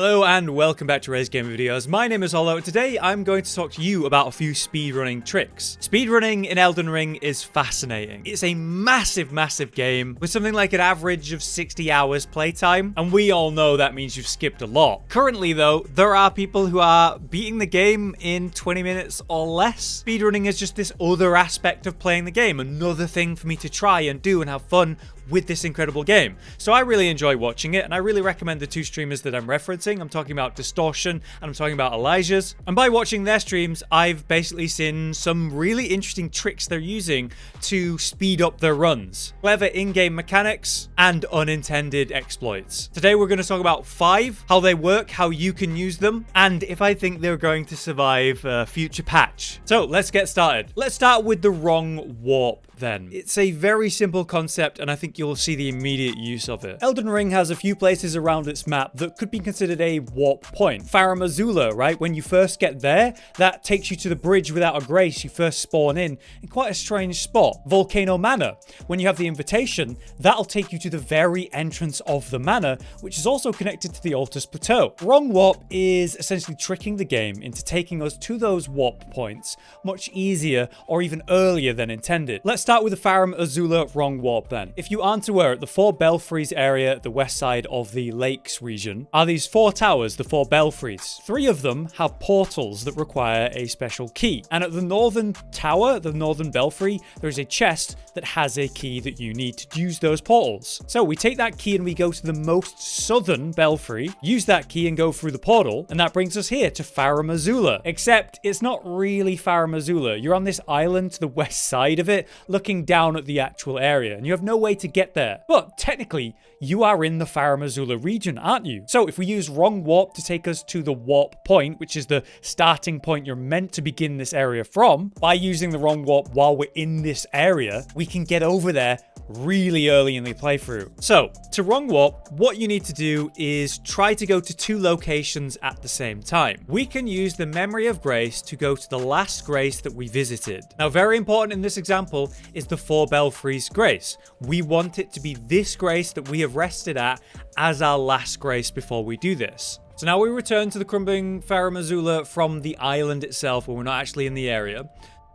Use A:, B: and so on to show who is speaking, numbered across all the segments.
A: Hello and welcome back to RageGamingVideos. My name is Hollow. Today I'm going to talk to you about a few speedrunning tricks. Speedrunning in Elden Ring is fascinating. It's a massive game with something like an average of 60 hours playtime, and we all know that means you've skipped a lot. Currently though, there are people who are beating the game in 20 minutes or less. Speedrunning is just this other aspect of playing the game, another thing for me to try and do and have fun with this incredible game. So I really enjoy watching it, and I really recommend the two streamers that I'm referencing. I'm talking about Distortion and I'm talking about Elijah's. And by watching their streams, I've basically seen some really interesting tricks they're using to speed up their runs. Clever in-game mechanics and unintended exploits. Today we're going to talk about 5, how they work, how you can use them, and if I think they're going to survive a future patch. So let's get started. Let's start with the wrong warp then. It's a very simple concept, and I think you'll see the immediate use of it. Elden Ring has a few places around its map that could be considered a warp point. Farum, Azula, right? When you first get there, that takes you to the bridge without a grace. You first spawn in quite a strange spot. Volcano Manor. When you have the invitation, that'll take you to the very entrance of the manor, which is also connected to the Altus Plateau. Wrong warp is essentially tricking the game into taking us to those warp points much easier or even earlier than intended. Let's start with the Farum Azula wrong warp then. If you aren't aware, at the 4 belfries area at the west side of the lakes region are these 4 towers, the 4 belfries. 3 of them have portals that require a special key. And at the northern tower, the northern belfry, there's a chest that has a key that you need to use those portals. So we take that key and we go to the most southern belfry, use that key and go through the portal, and that brings us here to Farum Azula. Except it's not really Farum Azula. You're on this island to the west side of it, looking down at the actual area, and you have no way to get there. But technically, you are in the Farum Azula region, aren't you? So if we use wrong warp to take us to the warp point, which is the starting point you're meant to begin this area from, by using the wrong warp while we're in this area, we can get over there really early in the playthrough. So to wrong warp, what you need to do is try to go to 2 locations at the same time. We can use the Memory of Grace to go to the last grace that we visited. Now, very important in this example is the 4 belfries grace. We want it to be this grace that we have rested at as our last grace before we do this. So now we return to the Crumbling Farum Azula from the island itself, where we're not actually in the area,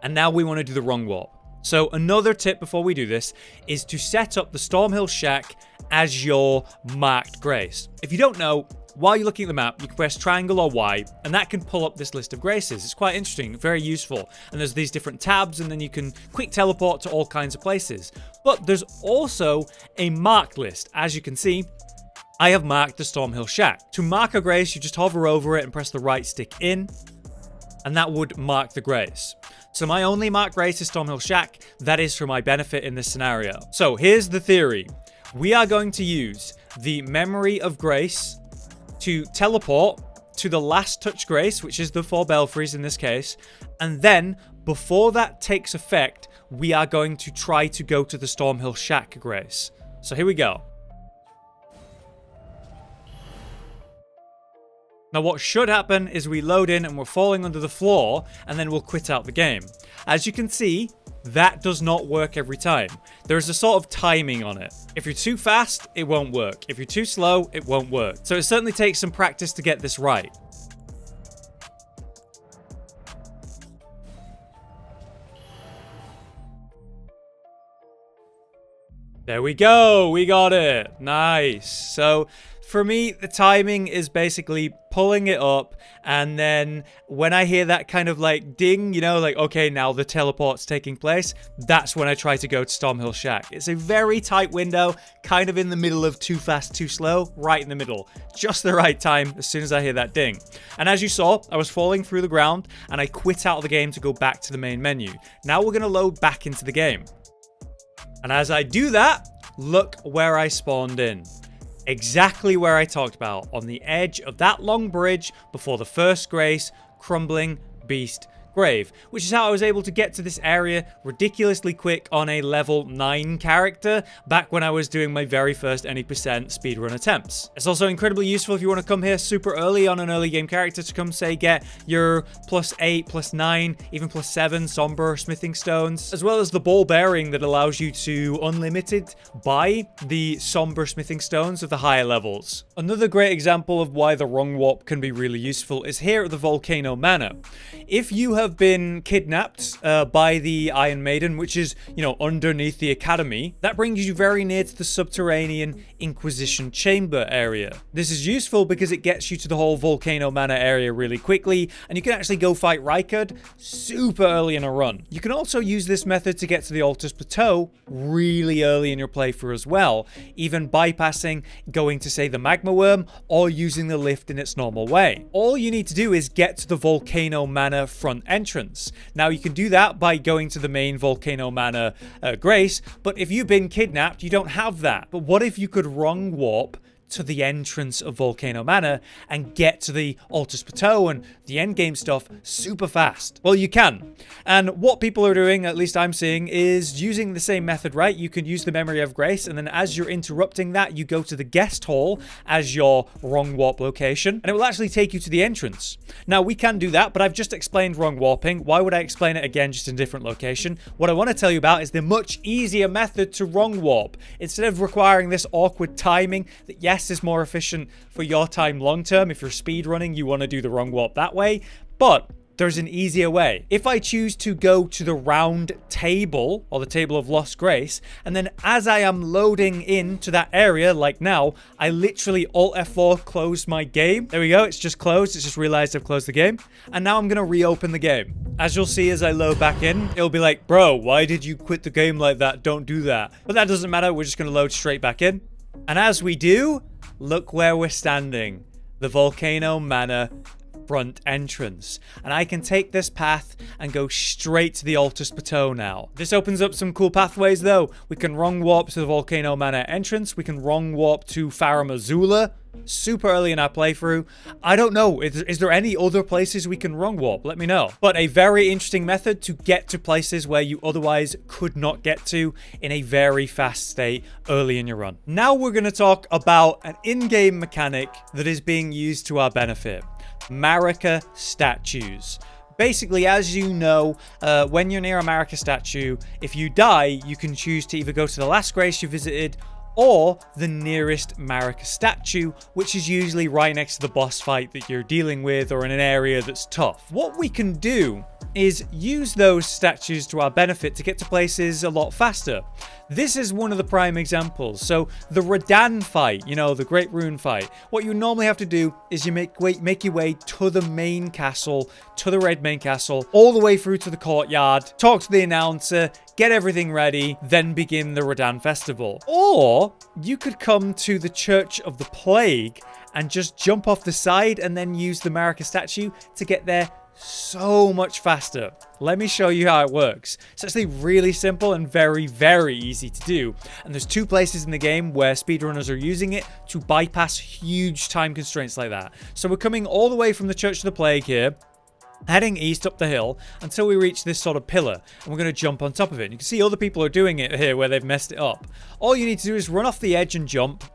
A: and now we want to do the wrong warp. So another tip before we do this is to set up the Stormhill Shack as your marked grace. If you don't know, while you're looking at the map, you can press triangle or Y, and that can pull up this list of graces. It's quite interesting, very useful. And there's these different tabs, and then you can quick teleport to all kinds of places. But there's also a marked list. As you can see, I have marked the Stormhill Shack. To mark a grace, you just hover over it and press the right stick in, and that would mark the grace. So my only marked grace is Stormhill Shack. That is for my benefit in this scenario. So here's the theory. We are going to use the Memory of Grace to teleport to the last touch grace, which is the 4 belfries in this case. And then before that takes effect, we are going to try to go to the Stormhill Shack grace. So here we go. Now what should happen is we load in and we're falling under the floor, and then we'll quit out the game. As you can see, that does not work every time. There is a sort of timing on it. If you're too fast, it won't work. If you're too slow, it won't work. So it certainly takes some practice to get this right. There we go, we got it. Nice. So for me, the timing is basically pulling it up, and then when I hear that kind of like ding, you know, like, okay, now the teleport's taking place, that's when I try to go to Stormhill Shack. It's a very tight window, kind of in the middle of too fast, too slow, right in the middle. Just the right time as soon as I hear that ding. And as you saw, I was falling through the ground, and I quit out of the game to go back to the main menu. Now we're going to load back into the game. And as I do that, look where I spawned in. Exactly where I talked about, on the edge of that long bridge before the first grace, Crumbling Beast grave, which is how I was able to get to this area ridiculously quick on a level 9 character back when I was doing my very first any percent speedrun attempts. It's also incredibly useful if you want to come here super early on an early game character to come, say, get your +8, +9, even +7 somber smithing stones, as well as the ball bearing that allows you to unlimited buy the somber smithing stones of the higher levels. Another great example of why the wrong warp can be really useful is here at the Volcano Manor. If you have been kidnapped by the Iron Maiden, which is, you know, underneath the academy, that brings you very near to the subterranean Inquisition chamber area. This is useful because it gets you to the whole Volcano Manor area really quickly, and you can actually go fight Rykard super early in a run. You can also use this method to get to the Altus Plateau really early in your playthrough as well, even bypassing going to, say, the Magma Worm or using the lift in its normal way. All you need to do is get to the Volcano Manor front entrance. Now, you can do that by going to the main Volcano Manor Grace, but if you've been kidnapped, you don't have that. But what if you could wrong warp to the entrance of Volcano Manor and get to the Altus Plateau and the endgame stuff super fast? Well, you can. And what people are doing, at least I'm seeing, is using the same method, right? You can use the Memory of Grace, and then as you're interrupting that, you go to the guest hall as your wrong warp location, and it will actually take you to the entrance. Now, we can do that, but I've just explained wrong warping. Why would I explain it again just in a different location? What I want to tell you about is the much easier method to wrong warp. Instead of requiring this awkward timing that, yes, is more efficient for your time long term. If you're speedrunning, you want to do the wrong warp that way, but there's an easier way. If I choose to go to the round table, or the table of lost grace, and then as I am loading into that area, like now, I literally Alt F4 close my game. There we go, it's just closed. It's just realized I've closed the game. And now I'm gonna reopen the game. As you'll see as I load back in, it'll be like, bro, why did you quit the game like that? Don't do that. But that doesn't matter, we're just gonna load straight back in. And as we do, look where we're standing. The Volcano Manor front entrance. And I can take this path and go straight to the Altus Plateau now. This opens up some cool pathways though. We can wrong warp to the Volcano Manor entrance. We can wrong warp to Farum Azula super early in our playthrough. I don't know, is there any other places we can wrong warp? Let me know. But a very interesting method to get to places where you otherwise could not get to in a very fast state early in your run. Now we're going to talk about an in-game mechanic that is being used to our benefit. Marika statues. Basically, as you know, when you're near a Marika statue, if you die, you can choose to either go to the last grace you visited or the nearest Marika statue, which is usually right next to the boss fight that you're dealing with or in an area that's tough. What we can do is use those statues to our benefit to get to places a lot faster. This is one of the prime examples. So the Radahn fight, you know, the Great Rune fight, what you normally have to do is you make your way to the main castle, to the red main castle, all the way through to the courtyard, talk to the announcer, get everything ready, then begin the Radahn festival. Or you could come to the Church of the Plague and just jump off the side and then use the Marika statue to get there so much faster. Let me show you how it works. It's actually really simple and very, very easy to do. And there's two places in the game where speedrunners are using it to bypass huge time constraints like that. So we're coming all the way from the Church of the Plague here, heading east up the hill until we reach this sort of pillar, and we're going to jump on top of it. And you can see other people are doing it here where they've messed it up. All you need to do is run off the edge and jump.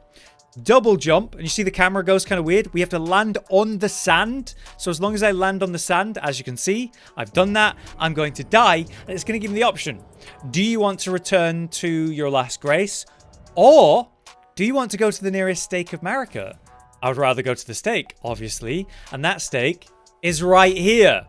A: Double jump, and you see the camera goes kind of weird. We have to land on the sand. So as long as I land on the sand, as you can see, I've done that. I'm going to die, and it's going to give me the option. Do you want to return to your last grace, or do you want to go to the nearest stake of Marika? I would rather go to the stake, obviously, and that stake is right here.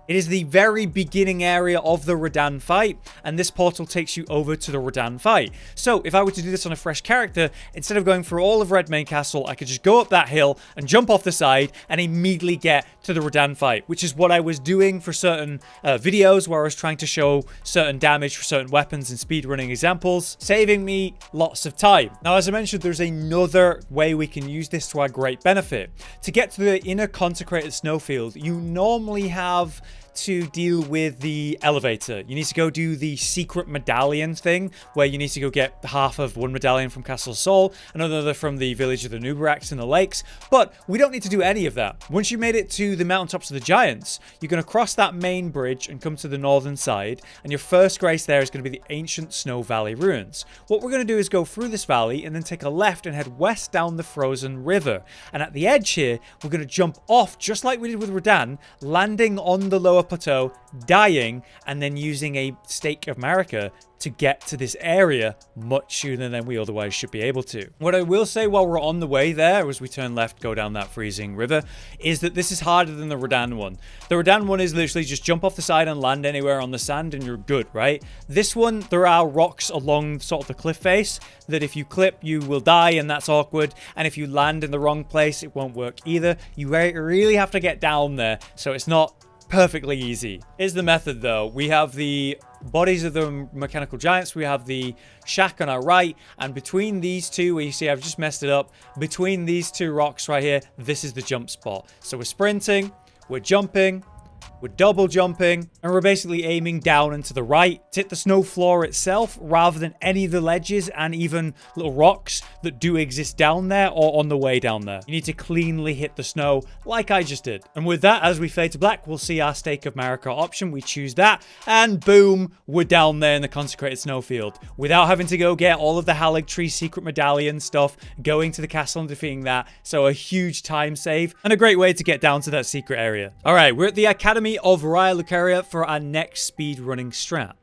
A: It is the very beginning area of the Radahn fight, and this portal takes you over to the Radahn fight. So if I were to do this on a fresh character, instead of going through all of Red Main Castle, I could just go up that hill and jump off the side and immediately get to the Radahn fight, which is what I was doing for certain videos where I was trying to show certain damage for certain weapons and speedrunning examples, saving me lots of time. Now, as I mentioned, there's another way we can use this to our great benefit. To get to the inner Consecrated Snowfield, you normally have to deal with the elevator. You need to go do the secret medallion thing, where you need to go get half of one medallion from Castle Sol, another from the village of the Nubaraks in the lakes, but we don't need to do any of that. Once you made it to the Mountaintops of the Giants, you're going to cross that main bridge and come to the northern side, and your first grace there is going to be the ancient Snow Valley ruins. What we're going to do is go through this valley and then take a left and head west down the frozen river, and at the edge here, we're going to jump off just like we did with Radahn, landing on the lower plateau, dying, and then using a Stake of Marika to get to this area much sooner than we otherwise should be able to. What I will say while we're on the way there, as we turn left, go down that freezing river, is that this is harder than the Radahn one. The Radahn one is literally just jump off the side and land anywhere on the sand and you're good, right? This one, there are rocks along sort of the cliff face that if you clip, you will die, and that's awkward. And if you land in the wrong place, it won't work either. You really have to get down there, so it's not perfectly easy. Here's the method though. We have the bodies of the mechanical giants, we have the shack on our right, and between these two, where you see I've just messed it up, between these two rocks right here, this is the jump spot. So we're sprinting, we're jumping, we're double jumping, and we're basically aiming down and to the right to hit the snow floor itself rather than any of the ledges and even little rocks that do exist down there or on the way down there. You need to cleanly hit the snow like I just did. And with that, as we fade to black, we'll see our Stake of Marika option. We choose that, and boom, we're down there in the Consecrated Snowfield without having to go get all of the Halig Tree secret medallion stuff, going to the castle and defeating that. So a huge time save and a great way to get down to that secret area. All right, we're at the Academy of Raya Lucaria for our next speedrunning strat.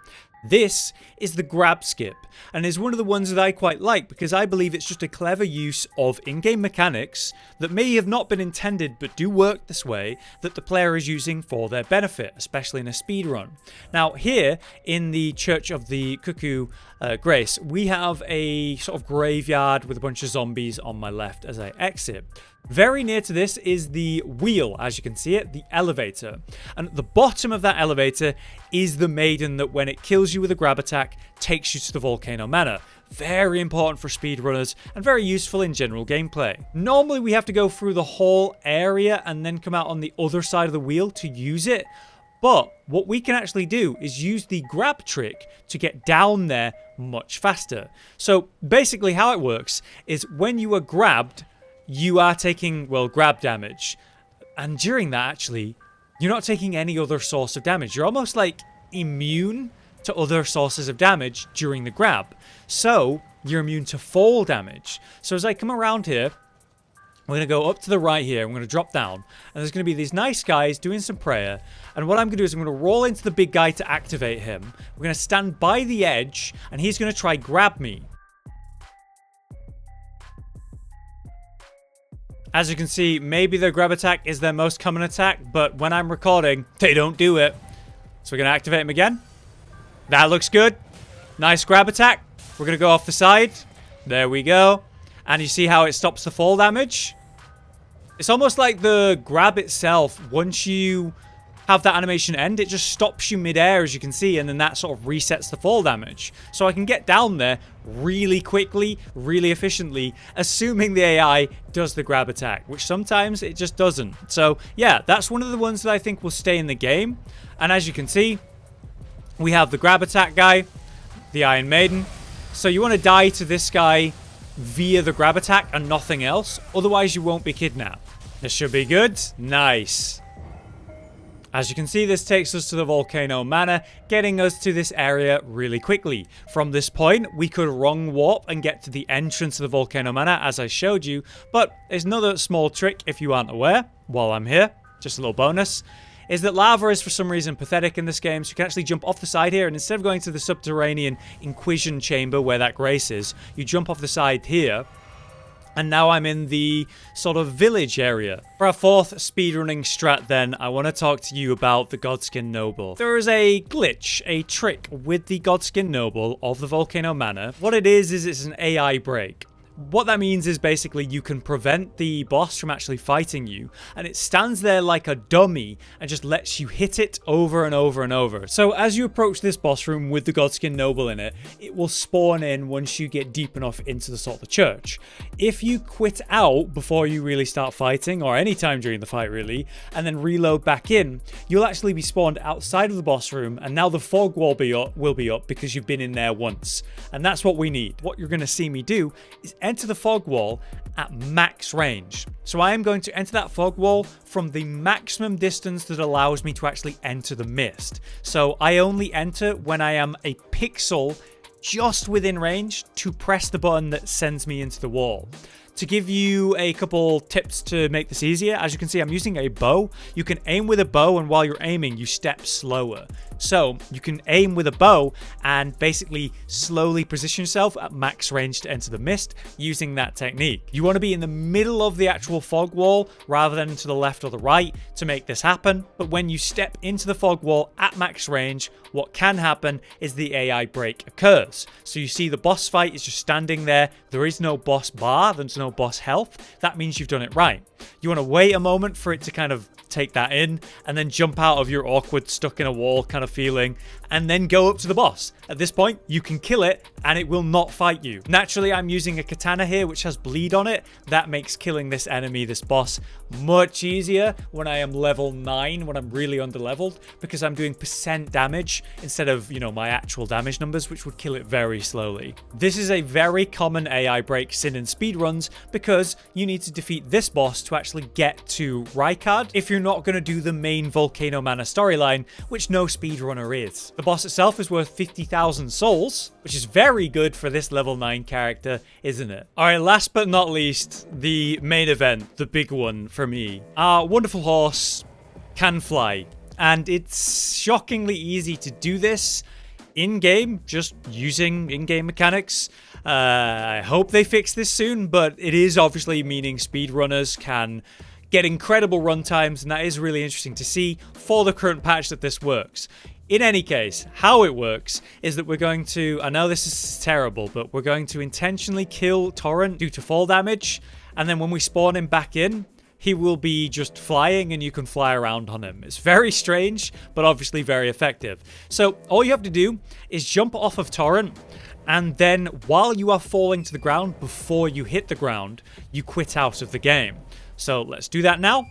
A: This is the grab skip, and is one of the ones that I quite like because I believe it's just a clever use of in-game mechanics that may have not been intended but do work this way, that the player is using for their benefit, especially in a speedrun. Now here in the Church of the Cuckoo Grace, we have a sort of graveyard with a bunch of zombies on my left as I exit. Very near to this is the wheel, as you can see it, the elevator. And at the bottom of that elevator is the maiden that when it kills you with a grab attack, takes you to the Volcano Manor. Very important for speedrunners and very useful in general gameplay. Normally we have to go through the whole area and then come out on the other side of the wheel to use it. But what we can actually do is use the grab trick to get down there much faster. So basically how it works is when you are grabbed, you are taking, well, grab damage. And during that, actually, you're not taking any other source of damage. You're almost like immune to other sources of damage during the grab. So you're immune to fall damage. So as I come around here, we're going to go up to the right here. I'm going to drop down. And there's going to be these nice guys doing some prayer. And what I'm going to do is I'm going to roll into the big guy to activate him. We're going to stand by the edge, and he's going to try grab me. As you can see, maybe their grab attack is their most common attack, but when I'm recording, they don't do it. So we're going to activate him again. That looks good. Nice grab attack. We're going to go off the side. There we go. And you see how it stops the fall damage? It's almost like the grab itself, once you have that animation end, it just stops you midair, as you can see, and then that sort of resets the fall damage. So I can get down there really quickly, really efficiently, assuming the AI does the grab attack, which sometimes it just doesn't. So yeah, that's one of the ones that I think will stay in the game. And as you can see, we have the grab attack guy, the Iron Maiden. So you want to die to this guy via the grab attack and nothing else, otherwise you won't be kidnapped. This should be good. Nice. As you can see, this takes us to the Volcano Manor, getting us to this area really quickly. From this point, we could wrong warp and get to the entrance of the Volcano Manor, as I showed you, but there's another small trick if you aren't aware, while I'm here, just a little bonus, is that lava is for some reason pathetic in this game, so you can actually jump off the side here, and instead of going to the subterranean Inquisition chamber where that grace is, you jump off the side here. And now I'm in the sort of village area. For our fourth speedrunning strat then, I want to talk to you about the GODSKIN Noble. There is a glitch, a trick with the GODSKIN Noble of the Volcano Manor. What it is it's an AI break. What that means is basically you can prevent the boss from actually fighting you, and it stands there like a dummy and just lets you hit it over and over and over. So as you approach this boss room with the Godskin Noble in it, it will spawn in once you get deep enough into the sort of church. If you quit out before you really start fighting, or any time during the fight really, and then reload back in, you'll actually be spawned outside of the boss room, and now the fog wall will be up because you've been in there once. And that's what we need. What you're going to see me do is enter the fog wall at max range. So I am going to enter that fog wall from the maximum distance that allows me to actually enter the mist. So I only enter when I am a pixel just within range to press the button that sends me into the wall. To give you a couple tips to make this easier, as you can see, I'm using a bow. You can aim with a bow, and while you're aiming, you step slower. So you can aim with a bow and basically slowly position yourself at max range to enter the mist using that technique. You want to be in the middle of the actual fog wall rather than to the left or the right to make this happen. But when you step into the fog wall at max range, what can happen is the AI break occurs. So you see the boss fight is just standing there. There is no boss bar. There's no boss health. That means you've done it right. You want to wait a moment for it to kind of take that in, and then jump out of your awkward stuck in a wall kind of feeling, and then go up to the boss. At this point, you can kill it and it will not fight you. Naturally, I'm using a katana here which has bleed on it. That makes killing this enemy, this boss, much easier when I am level 9, when I'm really under-leveled, because I'm doing percent damage instead of, you know, my actual damage numbers, which would kill it very slowly. This is a very common AI break sin in speedruns because you need to defeat this boss to actually get to Raya if you're not going to do the main Volcano Manor storyline, which no speedrunner is. The boss itself is worth 50,000 souls, which is very good for this level 9 character, isn't it? Alright, last but not least, the main event, the big one for me. Our wonderful horse can fly, and it's shockingly easy to do this in-game, just using in-game mechanics. I hope they fix this soon, but it is obviously meaning speedrunners can get incredible run times, and that is really interesting to see for the current patch that this works. In any case, how it works is that we're going to, I know this is terrible, but we're going to intentionally kill Torrent due to fall damage, and then when we spawn him back in, he will be just flying and you can fly around on him. It's very strange, but obviously very effective. So all you have to do is jump off of Torrent, and then while you are falling to the ground, before you hit the ground, you quit out of the game. So let's do that now.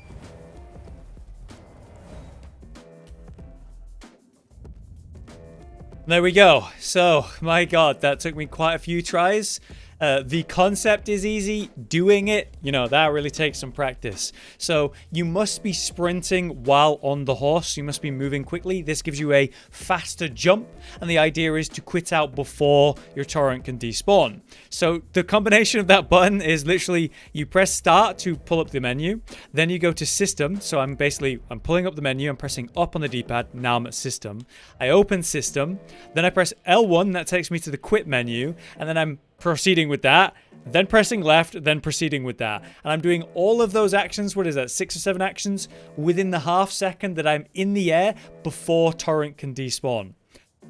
A: There we go. So, my god, that took me quite a few tries. The concept is easy. Doing it, you know, that really takes some practice. So you must be sprinting while on the horse. You must be moving quickly. This gives you a faster jump. And the idea is to quit out before your torrent can despawn. So the combination of that button is literally you press start to pull up the menu. Then you go to system. So I'm pulling up the menu. I'm pressing up on the D-pad. Now I'm at system. I open system. Then I press L1. That takes me to the quit menu. And then I'm proceeding with that, then pressing left, then proceeding with that. And I'm doing all of those actions, what is that, 6 or 7 actions, within the half second that I'm in the air before Torrent can despawn.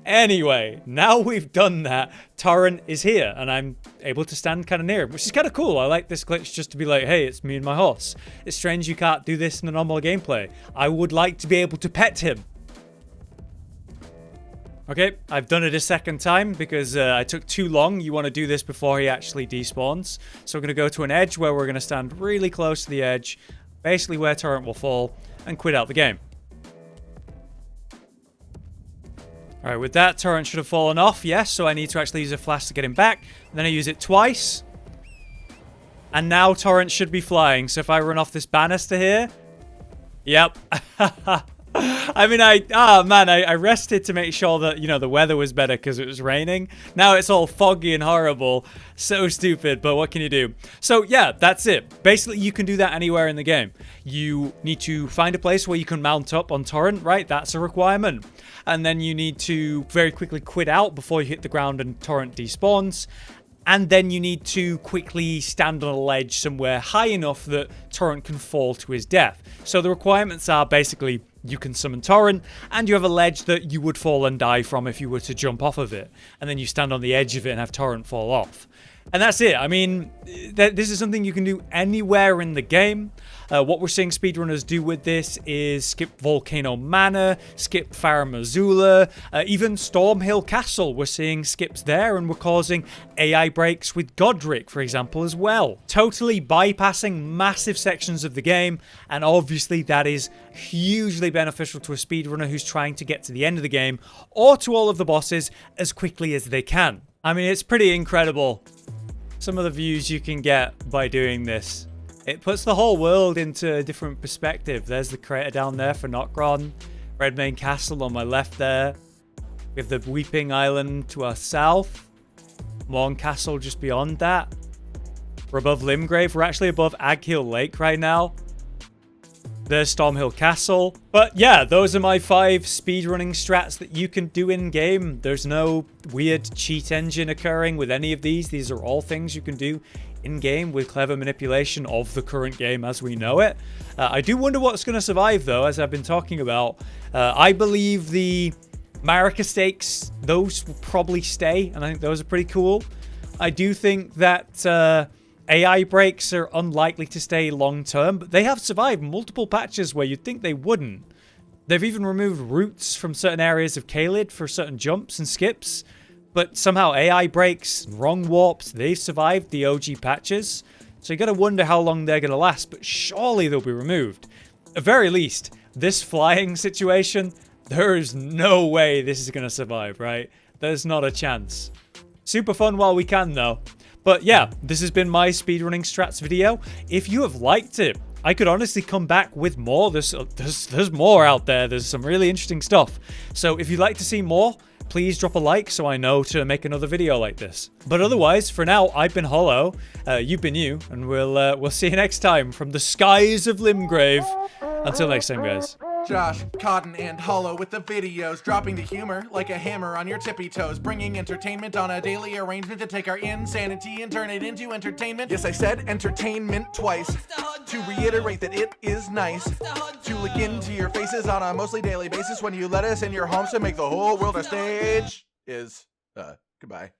A: Anyway, now we've done that, Torrent is here, and I'm able to stand kind of near him, which is kind of cool. I like this glitch just to be like, hey, it's me and my horse. It's strange you can't do this in the normal gameplay. I would like to be able to pet him. Okay, I've done it a second time because I took too long. You want to do this before he actually despawns. So we're going to go to an edge where we're going to stand really close to the edge, basically where Torrent will fall, and quit out the game. Alright, with that, Torrent should have fallen off, yes, so I need to actually use a flash to get him back. Then I use it twice. And now Torrent should be flying, so if I run off this banister here... Yep. I mean, I rested to make sure that, you know, the weather was better because it was raining. Now it's all foggy and horrible. So stupid, but what can you do? So yeah, that's it. Basically, you can do that anywhere in the game. You need to find a place where you can mount up on Torrent, right? That's a requirement. And then you need to very quickly quit out before you hit the ground and Torrent despawns. And then you need to quickly stand on a ledge somewhere high enough that Torrent can fall to his death. So the requirements are basically you can summon Torrent, and you have a ledge that you would fall and die from if you were to jump off of it. And then you stand on the edge of it and have Torrent fall off. And that's it. I mean, this is something you can do anywhere in the game. What we're seeing speedrunners do with this is skip Volcano Manor, skip Farum Azula, even Stormhill Castle. We're seeing skips there, and we're causing AI breaks with Godric, for example, as well. Totally bypassing massive sections of the game, and obviously that is hugely beneficial to a speedrunner who's trying to get to the end of the game, or to all of the bosses as quickly as they can. I mean, it's pretty incredible, some of the views you can get by doing this. It puts the whole world into a different perspective. There's the crater down there for Nokron. Redmane Castle on my left there. We have the Weeping Island to our south. Morn Castle just beyond that. We're above Limgrave. We're actually above Aghill Lake right now. There's Stormhill Castle. But yeah, those are my 5 speedrunning strats that you can do in-game. There's no weird cheat engine occurring with any of these. These are all things you can do in-game with clever manipulation of the current game as we know it. I do wonder what's going to survive, though, as I've been talking about. I believe the Marika stakes, those will probably stay, and I think those are pretty cool. I do think that AI breaks are unlikely to stay long-term, but they have survived multiple patches where you'd think they wouldn't. They've even removed routes from certain areas of Caelid for certain jumps and skips, but somehow AI breaks, wrong warps, they've survived the OG patches. So you gotta wonder how long they're gonna last, but surely they'll be removed. At very least, this flying situation, there is no way this is gonna survive, right? There's not a chance. Super fun while we can, though. But yeah, this has been my speedrunning strats video. If you have liked it, I could honestly come back with more. There's more out there. There's some really interesting stuff. So if you'd like to see more, please drop a like so I know to make another video like this. But otherwise, for now, I've been Hollow, you've been you, and we'll see you next time from the skies of Limgrave. Until next time, guys.
B: Josh, Cotton, and Hollow with the videos, dropping the humor like a hammer on your tippy toes, bringing entertainment on a daily arrangement to take our insanity and turn it into entertainment. Yes, I said entertainment twice, to reiterate that it is nice to look into your faces on a mostly daily basis when you let us in your homes to make the whole world a stage. Goodbye.